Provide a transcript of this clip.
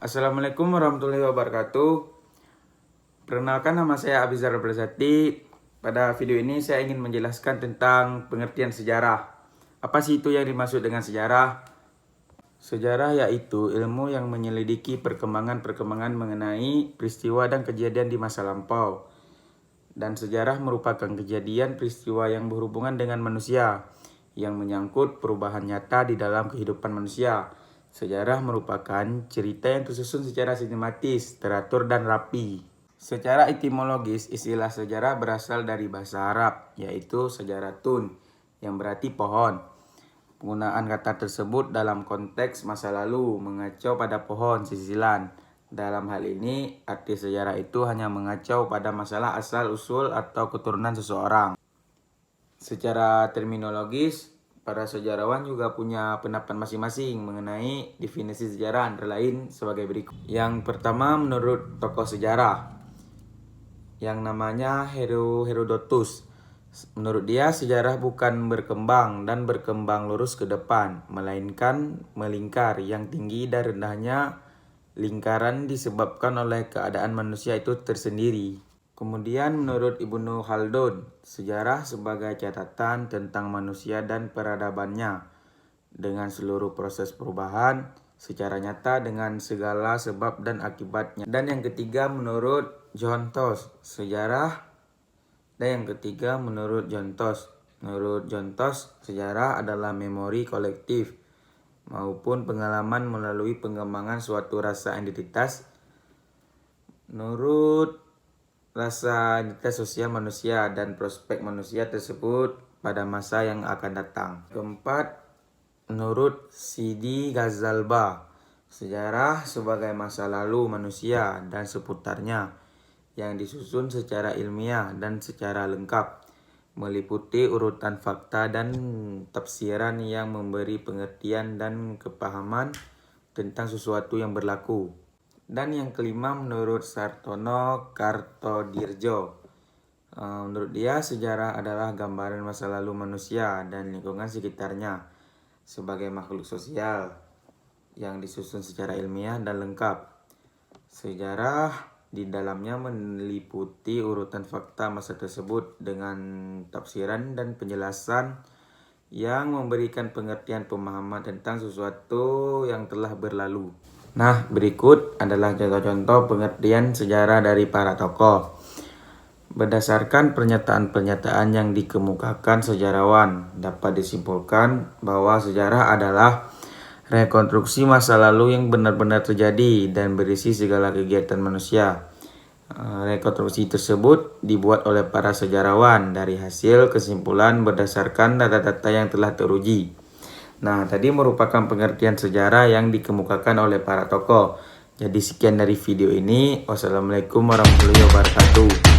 Assalamualaikum warahmatullahi wabarakatuh. Perkenalkan, nama saya Abizar Berzati. Pada video ini saya ingin menjelaskan tentang pengertian sejarah. Apa sih itu yang dimaksud dengan sejarah? Sejarah yaitu ilmu yang menyelidiki perkembangan-perkembangan mengenai peristiwa dan kejadian di masa lampau. Dan sejarah merupakan kejadian peristiwa yang berhubungan dengan manusia, yang menyangkut perubahan nyata di dalam kehidupan manusia. Sejarah merupakan cerita yang tersusun secara sistematis, teratur, dan rapi. Secara etimologis, istilah sejarah berasal dari bahasa Arab, yaitu sejaratun, yang berarti pohon. Penggunaan kata tersebut dalam konteks masa lalu mengacu pada pohon sisilan. Dalam hal ini, arti sejarah itu hanya mengacu pada masalah asal-usul atau keturunan seseorang. Secara terminologis, para sejarawan juga punya pendapat masing-masing mengenai definisi sejarah, antara lain sebagai berikut. Yang pertama, menurut tokoh sejarah yang namanya Herodotus. Menurut dia, sejarah bukan berkembang dan berkembang lurus ke depan, melainkan melingkar. Yang tinggi dan rendahnya lingkaran disebabkan oleh keadaan manusia itu tersendiri. Kemudian menurut Ibnu Khaldun, sejarah sebagai catatan tentang manusia dan peradabannya dengan seluruh proses perubahan secara nyata dengan segala sebab dan akibatnya. Dan yang ketiga menurut John Toss, sejarah menurut John Toss, sejarah adalah memori kolektif maupun pengalaman melalui pengembangan suatu rasa identitas. Menurut rasa identitas sosial manusia dan prospek manusia tersebut pada masa yang akan datang. Keempat, menurut Sidi Ghazalba, sejarah sebagai masa lalu manusia dan seputarnya yang disusun secara ilmiah dan secara lengkap, meliputi urutan fakta dan tafsiran yang memberi pengertian dan kepahaman tentang sesuatu yang berlaku. Dan yang kelima menurut Sartono Kartodirjo, menurut dia sejarah adalah gambaran masa lalu manusia dan lingkungan sekitarnya sebagai makhluk sosial yang disusun secara ilmiah dan lengkap. Sejarah di dalamnya meliputi urutan fakta masa tersebut dengan tafsiran dan penjelasan yang memberikan pengertian pemahaman tentang sesuatu yang telah berlalu. Nah, berikut adalah contoh-contoh pengertian sejarah dari para tokoh. Berdasarkan pernyataan-pernyataan yang dikemukakan sejarawan, dapat disimpulkan bahwa sejarah adalah rekonstruksi masa lalu yang benar-benar terjadi dan berisi segala kegiatan manusia. Rekonstruksi tersebut dibuat oleh para sejarawan dari hasil kesimpulan berdasarkan data-data yang telah teruji. Nah, tadi merupakan pengertian sejarah yang dikemukakan oleh para tokoh. Jadi sekian dari video ini. Wassalamualaikum warahmatullahi wabarakatuh.